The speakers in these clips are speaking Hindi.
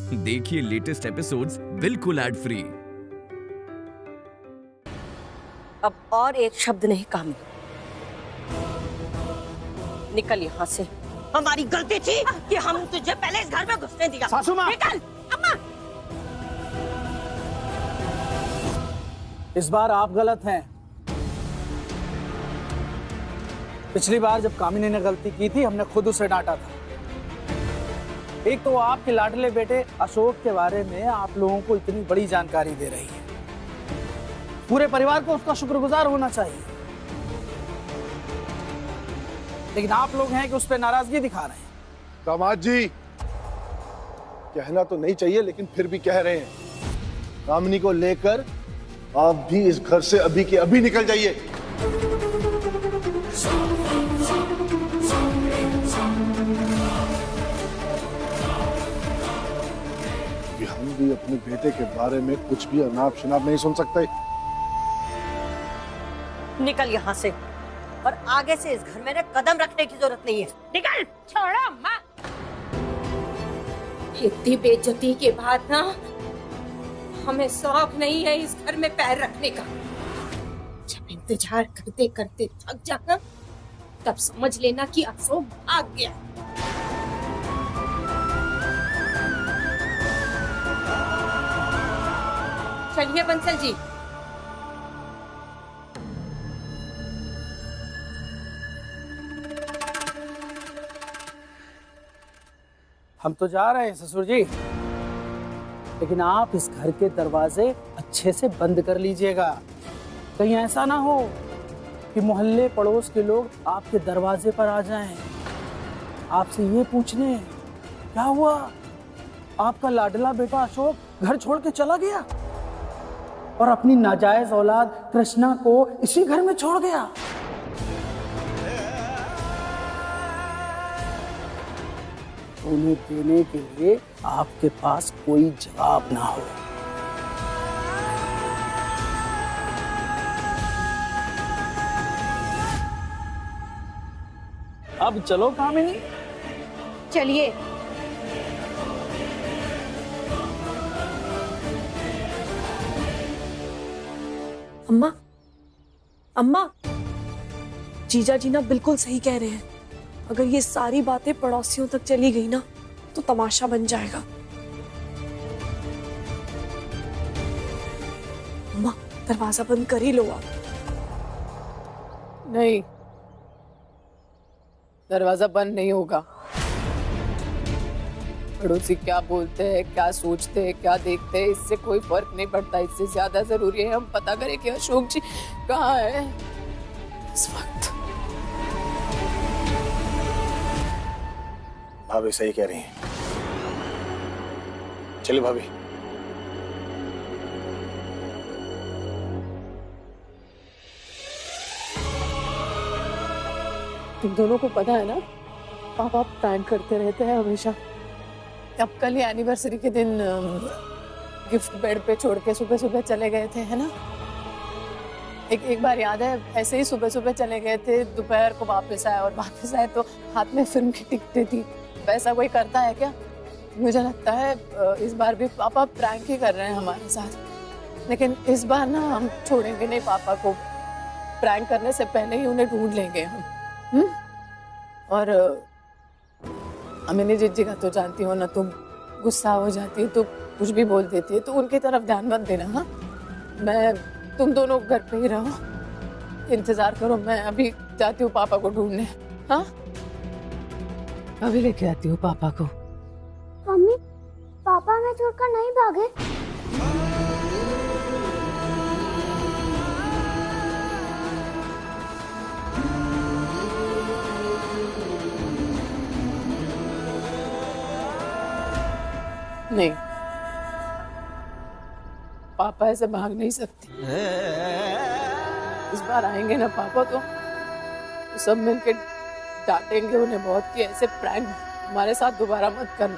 देखिए लेटेस्ट एपिसोड्स बिल्कुल एड फ्री। अब और एक शब्द नहीं कामिनी, निकल यहाँ से। हमारी गलती थी कि हम तुझे पहले इस घर में घुसने दिया। सासू माँ, निकल। अम्मा, इस बार आप गलत हैं। पिछली बार जब कामिनी ने गलती की थी, हमने खुद उसे डांटा था। एक तो आपके लाडले बेटे अशोक के बारे में आप लोगों को इतनी बड़ी जानकारी दे रही है, पूरे परिवार को उसका शुक्रगुजार होना चाहिए। लेकिन आप लोग हैं कि उस पर नाराजगी दिखा रहे हैं। दामाद जी, कहना तो नहीं चाहिए लेकिन फिर भी कह रहे हैं, कामिनी को लेकर आप भी इस घर से अभी के अभी निकल जाइए। हम भी अपने बेटे के बारे में कुछ भी अनाप शनाप नहीं सुन सकते। निकल यहाँ से, और आगे से इस घर में ना कदम रखने की जरूरत नहीं है। निकल। छोड़ो अम्मा। इतनी बेइज्जती के बाद ना हमें शौक नहीं है इस घर में पैर रखने का। जब इंतजार करते करते थक जाना, तब समझ लेना कि अशोक भाग गया। चलिए बंसल जी। हम तो जा रहे हैं ससुर जी, लेकिन आप इस घर के दरवाजे अच्छे से बंद कर लीजिएगा। कहीं ऐसा ना हो कि मोहल्ले पड़ोस के लोग आपके दरवाजे पर आ जाएं, आपसे ये पूछने क्या हुआ, आपका लाडला बेटा अशोक घर छोड़ के चला गया और अपनी नाजायज औलाद कृष्णा को इसी घर में छोड़ गया। उन्हें देने के लिए आपके पास कोई जवाब ना हो। अब चलो कामिनी। चलिए। अम्मा, अम्मा, जीजा जी ना बिल्कुल सही कह रहे हैं। अगर ये सारी बातें पड़ोसियों तक चली गई ना, तो तमाशा बन जाएगा। अम्मा, दरवाजा बंद कर ही लो आप। नहीं, दरवाजा बंद नहीं होगा। पड़ोसी क्या बोलते हैं, क्या सोचते हैं, क्या देखते हैं, इससे कोई फर्क नहीं पड़ता। इससे ज्यादा जरूरी है हम पता करें कि अशोक जी कहाँ है इस वक्त। भाभी सही कह रही हैं। चलिए भाभी। तुम दोनों को पता है ना, पापा प्रैंक करते रहते हैं हमेशा। अब कल ही एनिवर्सरी के दिन गिफ्ट बेड पे छोड़ के सुबह सुबह चले गए थे, है ना। एक बार याद है, ऐसे ही सुबह सुबह चले गए थे, दोपहर को वापस आए, और वापस आए तो हाथ में फिल्म की टिकटें थी। वैसा कोई करता है क्या? मुझे लगता है इस बार भी पापा प्रैंक ही कर रहे हैं हमारे साथ। लेकिन इस बार ना हम छोड़ेंगे नहीं पापा को। प्रैंक करने से पहले ही उन्हें ढूंढ लेंगे हम। और अमिनी जिज्जी का तो जानती हो ना, तुम गुस्सा हो जाती है तो कुछ भी बोल देती है, तो उनकी तरफ ध्यान मत देना। हाँ, मैं तुम दोनों घर पे ही रहो, इंतजार करो। मैं अभी जाती हूँ पापा को ढूंढने। हाँ, अभी लेके आती हूँ पापा को। मम्मी, पापा हमें छोड़कर नहीं भागे? नहीं, पापा ऐसे भाग नहीं सकते। इस बार आएंगे ना पापा तो सब मिलके डांटेंगे उन्हें बहुत कि ऐसे प्रैंक हमारे साथ दोबारा मत करना।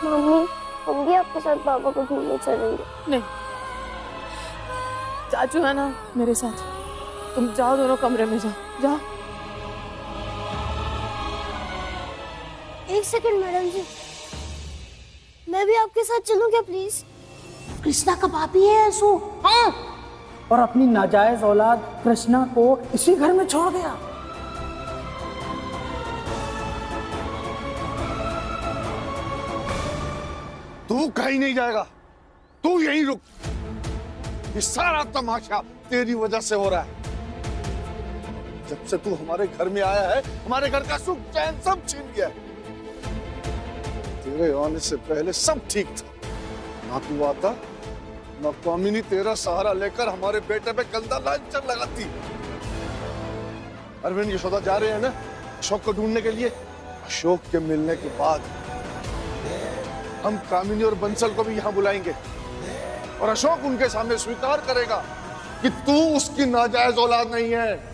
मम्मी, हम भी आपके साथ पापा को ढूंढने चलेंगे। नहीं, चाचू है ना मेरे साथ, तुम जाओ, दोनों कमरे में जाओ। जाओ। एक सेकंड मैडम जी, मैं भी आपके साथ चलूं क्या प्लीज? कृष्णा का बाप ही है ऐसो। हाँ। और अपनी नाजायज औलाद कृष्णा को इसी घर में छोड़ गया। तू कहीं नहीं जाएगा, तू यहीं रुक। ये सारा तमाशा तेरी वजह से हो रहा है। जब से तू हमारे घर में आया है, हमारे घर का सुख चैन सब छीन गया है। तेरे आने से पहले सब ठीक था। ना तू आता, ना कामिनी तेरा सहारा लेकर हमारे बेटे पे गंदा लांछन लगाती। अरविंद यशोदा जा रहे हैं ना अशोक को ढूंढने के लिए। अशोक के मिलने के बाद हम कामिनी और बंसल को भी यहां बुलाएंगे और अशोक उनके सामने स्वीकार करेगा कि तू उसकी नाजायज औलाद नहीं है।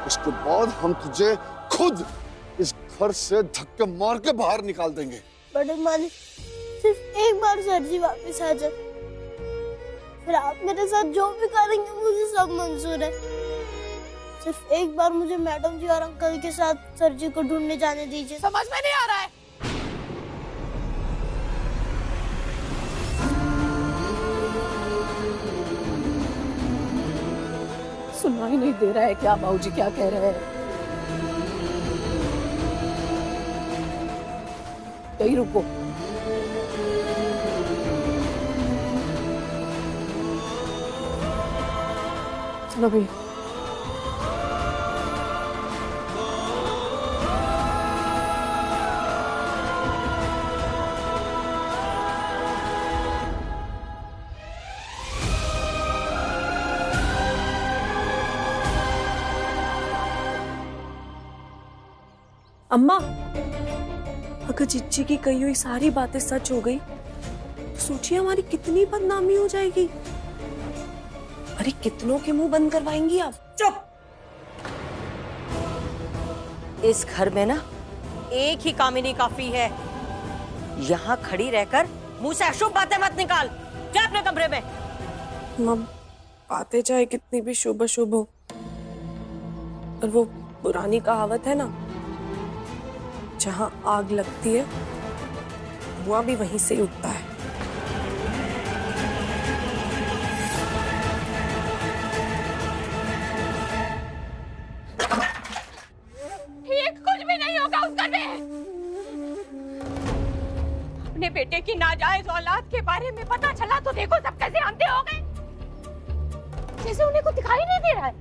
उसके बाद हम तुझे खुद इस घर से धक्के मार के बाहर निकाल देंगे। बड़े मालिक, सिर्फ एक बार सर जी वापस आ जाए, फिर आप मेरे साथ जो भी करेंगे मुझे सब मंजूर है। सिर्फ एक बार मुझे मैडम जी और अंकल के साथ सर जी को ढूंढने जाने दीजिए। समझ में नहीं आ रहा है। सुनाई नहीं दे रहा है क्या बाबूजी क्या कह रहे हैं? यहीं रुको। चलो भैया। अम्मा, अगर जिज्जी की कही हुई सारी बातें सच हो गई तो सोचिए हमारी कितनी बदनामी हो जाएगी। अरे कितनों के मुंह बंद करवाएंगी आप। चुप। इस घर में ना एक ही कामिनी काफी है। यहाँ खड़ी रहकर मुंह से अशुभ बातें मत निकाल। जा अपने कमरे में। मम, बातें चाहे कितनी भी शुभ अशुभ हो, और वो पुरानी कहावत है ना, जहां आग लगती है धुआं भी वहीं से उठता है। ठीक कुछ भी नहीं होगा उस घर में। अपने बेटे की नाजायज औलाद के बारे में पता चला तो देखो सब कैसे अंधे हो गए, जैसे उन्हें कुछ दिखाई नहीं दे रहा है।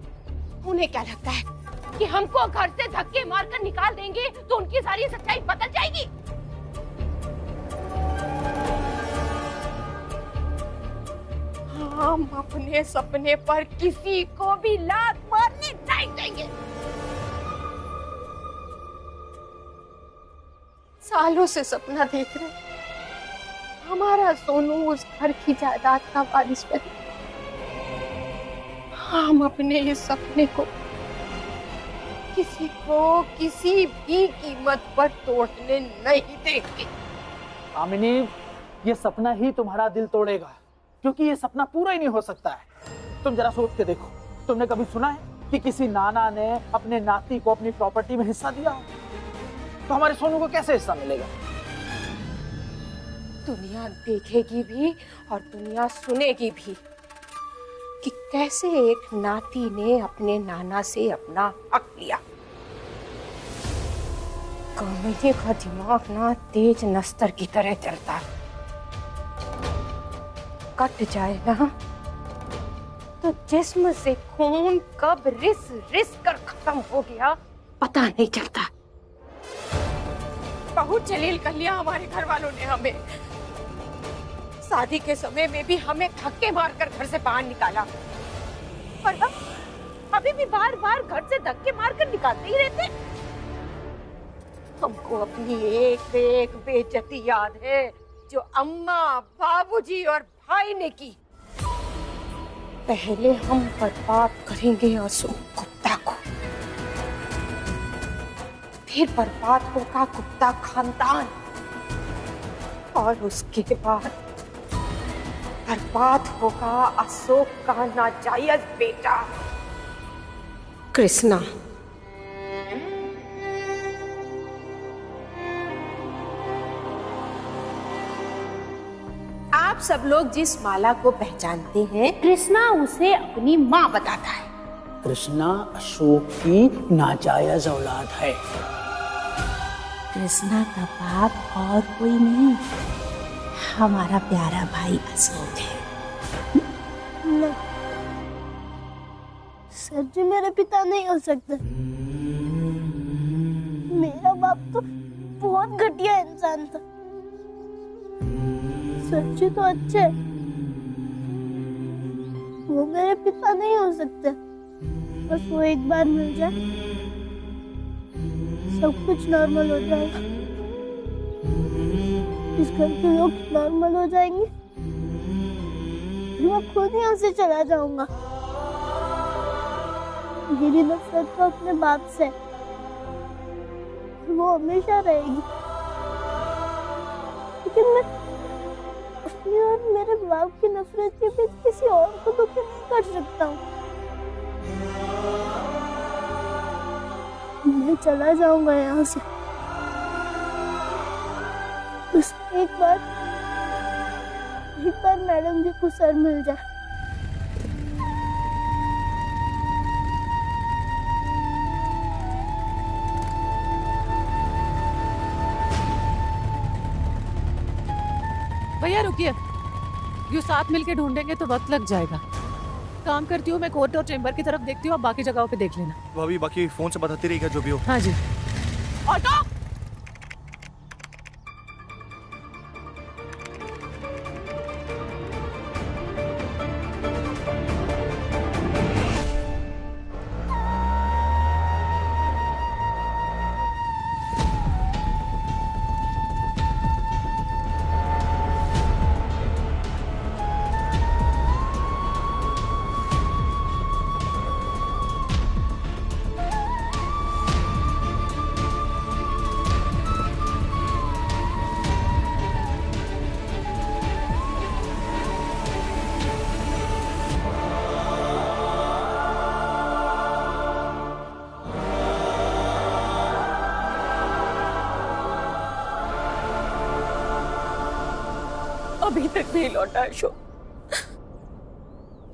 उन्हें क्या लगता है कि हमको घर से धक्के मारकर निकाल देंगे तो उनकी सारी सच्चाई बदल जाएगी। हम अपने सपने पर किसी को भी लात मारने नहीं देंगे। सालों से सपना देख रहे, हमारा सोनू उस घर की जायदाद का वारिस बने। हम अपने इस सपने को किसी को किसी भी कीमत पर तोड़ने नहीं देंगे। कामिनी, ये सपना ही तुम्हारा दिल तोड़ेगा, क्योंकि ये सपना पूरा ही नहीं हो सकता है। तुम जरा सोच के देखो, तुमने कभी सुना है कि किसी नाना ने अपने नाती को अपनी प्रॉपर्टी में हिस्सा दिया हो? तो हमारे सोनू को कैसे हिस्सा मिलेगा? दुनिया देखेगी भी और दुनिया सुनेगी भी कि कैसे एक नाती ने अपने नाना से अपना हक लिया। कामिनी का दिमाग ना तेज नस्तर की तरह चलता है। कट जाए ना तो जिस्म से खून कब रिस रिस कर खत्म हो गया पता नहीं चलता। बहुत जलील कर लिया हमारे घर वालों ने हमें। शादी के समय में भी हमें धक्के मारकर घर से बाहर निकाला, पर हम अभी भी बार बार घर से धक्के मारकर निकालते ही रहते। हमको अपनी एक एक बेइज्जती याद है जो अम्मा, बाबूजी और भाई ने की। पहले हम बर्बाद करेंगे अशोक गुप्ता को, फिर बर्बाद होगा गुप्ता खानदान, और उसके बाद बर्बाद होगा अशोक का नाजायज बेटा कृष्णा। आप सब लोग जिस माला को पहचानते हैं, कृष्णा उसे अपनी माँ बताता है। कृष्णा अशोक की नाजायज औलाद है। कृष्णा का बाप और कोई नहीं, हमारा प्यारा भाई अशोक है। नहीं, सर जी मेरे पिता नहीं हो सकते। मेरा बाप तो बहुत घटिया इंसान था। सर जी तो अच्छे, वो मेरे पिता नहीं हो सकते। बस वो एक बार मिल जाए, सब कुछ नॉर्मल हो जाएगा। इस घर के लोग नॉर्मल हो जाएंगे, मैं खुद यहाँ से चला जाऊंगा। मेरी नफरत तो अपने बाप से, वो हमेशा रहेगी। लेकिन मैं अपनी और मेरे बाप की नफरत के बीच किसी और को दुखी नहीं कर सकता हूँ। मैं चला जाऊंगा यहाँ से। बस एक बार मैडम जी को सर मिल जाए। भैया रुकिए, यूँ साथ मिलके ढूंढेंगे तो वक्त लग जाएगा। काम करती हूँ मैं, कोर्ट और चेम्बर की तरफ देखती हूँ, आप बाकी जगहों पे देख लेना। भाभी बाकी फोन से बताती रहेगा जो भी हो। हाँ जी। ऑटो। अभी तक नहीं लौटा अशोक।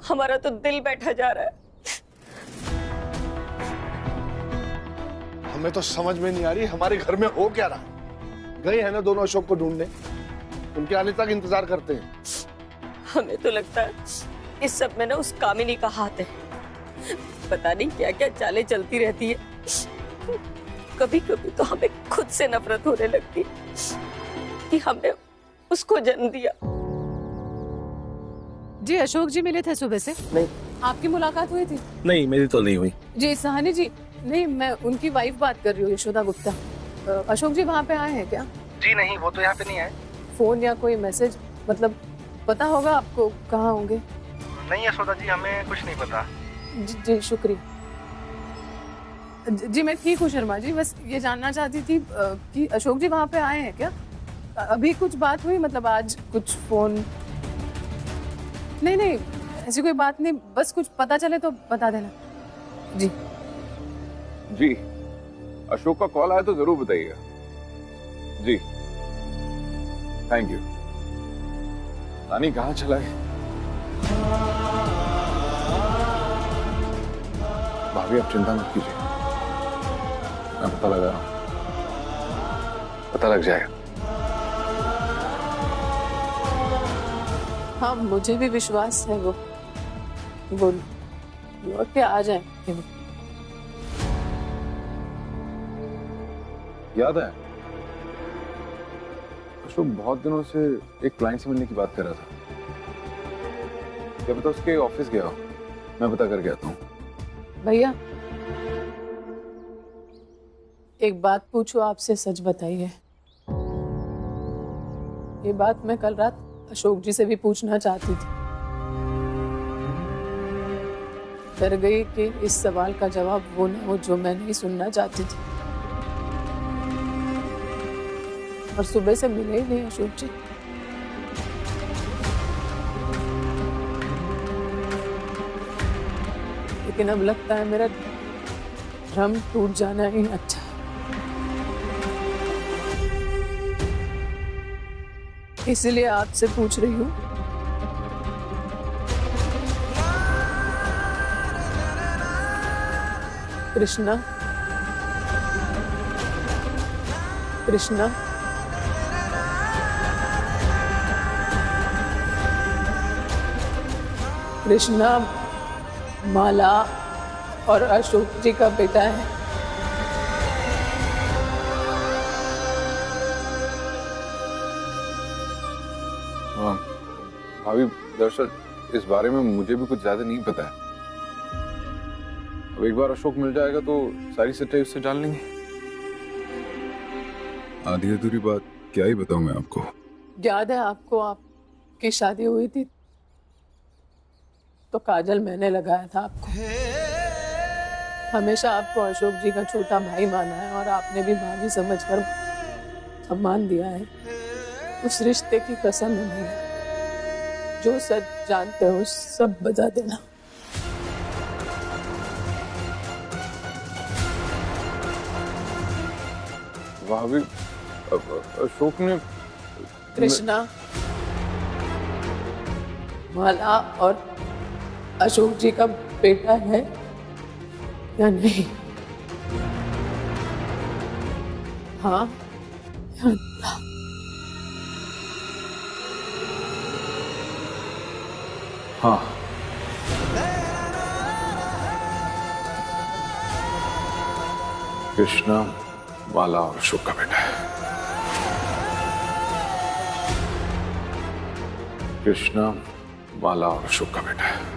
हमारा तो दिल बैठा जा रहा है। हमें तो समझ में नहीं आ रही हमारे घर में हो क्या रहा। गए हैं ना दोनों अशोक को ढूंढने, उनके आने तक इंतजार करते हैं। हमें तो लगता है इस सब में ना उस कामिनी का हाथ है। पता नहीं क्या क्या चालें चलती रहती है। कभी कभी तो हमें खुद से नफरत होने लगती है कि हमने उसको जन्म दिया। जी अशोक जी मिले थे सुबह से? नहीं। आपकी मुलाकात हुई थी? नहीं, मेरी तो नहीं हुई। जी सहानी जी, नहीं मैं उनकी वाइफ बात कर रही हूँ, यशोदा गुप्ता। अशोक जी वहाँ पे आए हैं क्या? जी नहीं, वो तो यहाँ पे नहीं आए। फोन या कोई मैसेज, मतलब पता होगा आपको कहाँ होंगे? नहीं यशोदा जी, हमें कुछ नहीं पता। जी शुक्रिया। जी मैं ठीक हूँ शर्मा जी, बस ये जानना चाहती थी कि अशोक जी वहाँ पे आए हैं क्या? अभी कुछ बात हुई, मतलब आज कुछ फोन? नहीं ऐसी कोई बात नहीं, बस कुछ पता चले तो बता देना। जी जी, अशोक का कॉल आया तो जरूर बताइएगा। जी थैंक यू। नानी कहाँ चला गया? भाभी आप चिंता मत कीजिए, मैं पता लगा रहा हूं, पता लग जाएगा। हाँ मुझे भी विश्वास है वो लौट के आ जाएंगे। याद है अशोक बहुत दिनों से एक क्लाइंट से मिलने की बात कर रहा था। क्या पता उसके ऑफिस गया हो, मैं पता करके आता हूँ। भैया एक बात पूछो आपसे, सच बताइए। ये बात मैं कल रात अशोक जी से भी पूछना चाहती थी, डर गई कि इस सवाल का जवाब वो ना हो जो मैं नहीं सुनना चाहती थी। और सुबह से मिले ही नहीं अशोक जी। लेकिन अब लगता है मेरा भ्रम टूट जाना ही अच्छा है। इसलिए आपसे पूछ रही हूँ। कृष्णा, कृष्णा, कृष्णा माला और अशोक जी का बेटा है। भाभी, दरअसल इस बारे में मुझे भी कुछ ज्यादा नहीं पता है। अब एक बार अशोक मिल जाएगा तो सारी सच्चाई उससे जान लेंगे। आधी अधूरी बात क्या ही बताऊं मैं आपको। याद है आपको, आपकी शादी हुई थी तो काजल मैंने लगाया था आपको। हमेशा आपको अशोक जी का छोटा भाई माना है और आपने भी भाभी समझकर सम्मान दिया है। उस रिश्ते की कसम है भैया, जो सच जानते हो सब बता देना। भाभी, अशोक ने कृष्णा, माला और अशोक जी का बेटा है या नहीं? हाँ या ना? हाँ। कृष्णा माला और अशोक का बेटा है। कृष्णा माला और अशोक का बेटा है।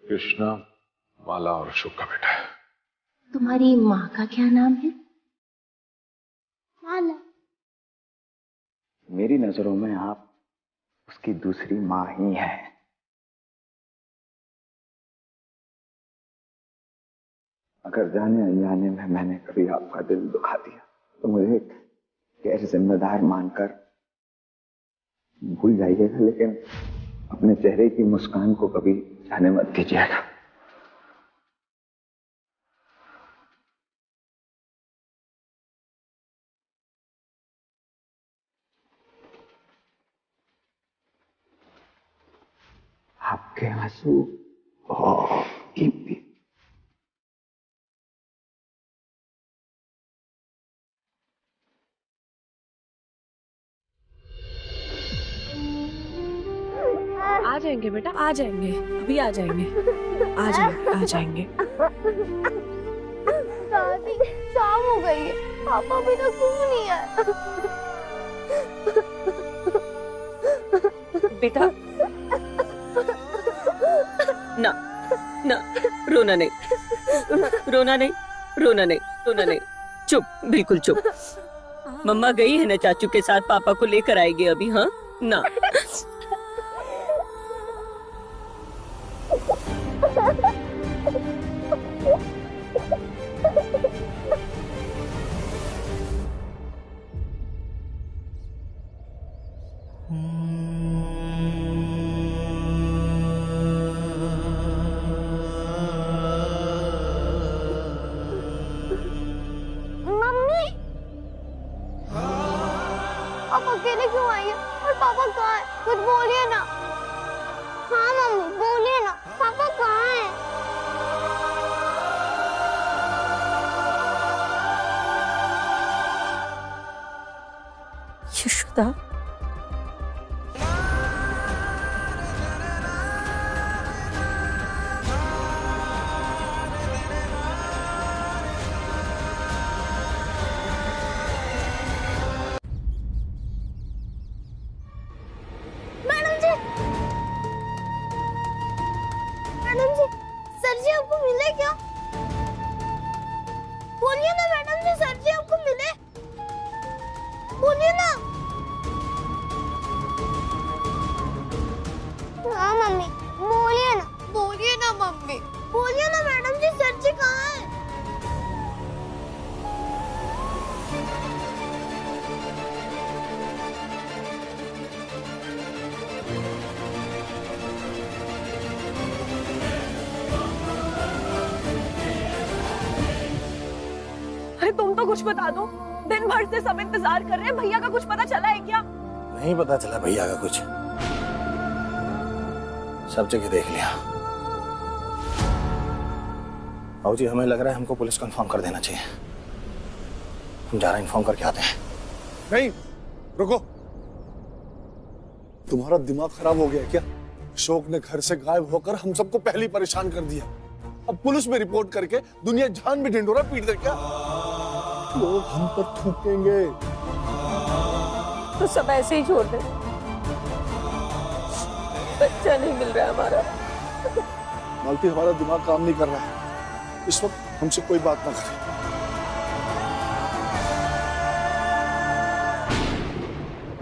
कृष्णा माला और अशोक का बेटा है। तुम्हारी माँ का क्या नाम है? माला। मेरी नजरों में आप उसकी दूसरी माँ ही हैं। अगर जाने अनजाने में मैंने कभी आपका दिल दुखा दिया तो मुझे गैर जिम्मेदार मानकर भूल जाइएगा, लेकिन अपने चेहरे की मुस्कान को कभी जाने मत दीजिएगा। आपके आंसू बहुत कीमती। आ जाएंगे बेटा, आ जाएंगे, अभी आ जाएंगे, आ जाएंगे, आ जाएंगे। दादी, शाम हो गई है, पापा अभी तक क्यों नहीं आए? बेटा, ना ना, रोना नहीं, रोना नहीं, रोना नहीं, रोना नहीं, चुप, बिल्कुल चुप। मम्मा गई है ना चाचू के साथ, पापा को लेकर आएगी अभी। हाँ ना, आप अकेले क्यों आई है? और पापा कहाँ है? कुछ पता? मैडम जी, सर जी आपको मिले क्या? बोलिए ना मैडम जी, सर जी आपको मिले? बोलिए ना। हाँ मम्मी, बोलिए ना। बोलिए ना मम्मी। बोलिए ना मैडम जी, सर जी कहाँ है? अरे तुम तो कुछ बता दो, दिन भर से सब इंतजार कर रहे हैं, भैया का कुछ पता चला है क्या? नहीं पता चला भैया का कुछ, सब जगह देख लिया। बाबू जी हमें लग रहा है हमको पुलिस को इन्फॉर्म कर देना चाहिए। हम जा रहे हैं, इन्फॉर्म करके आते हैं। नहीं, रुको। तुम्हारा दिमाग खराब हो गया है क्या? अशोक ने घर से गायब होकर हम सबको पहले परेशान कर दिया। अब पुलिस में रिपोर्ट करके दुनिया जान में ढिंढोरा पीट दे क्या? लोग हम पर थूकेंगे। तो सब ऐसे ही छोड़ दे। बच्चा नहीं मिल रहा हमारा। मालती, हमारा दिमाग काम नहीं कर रहा है। इस वक्त हमसे कोई बात ना करे।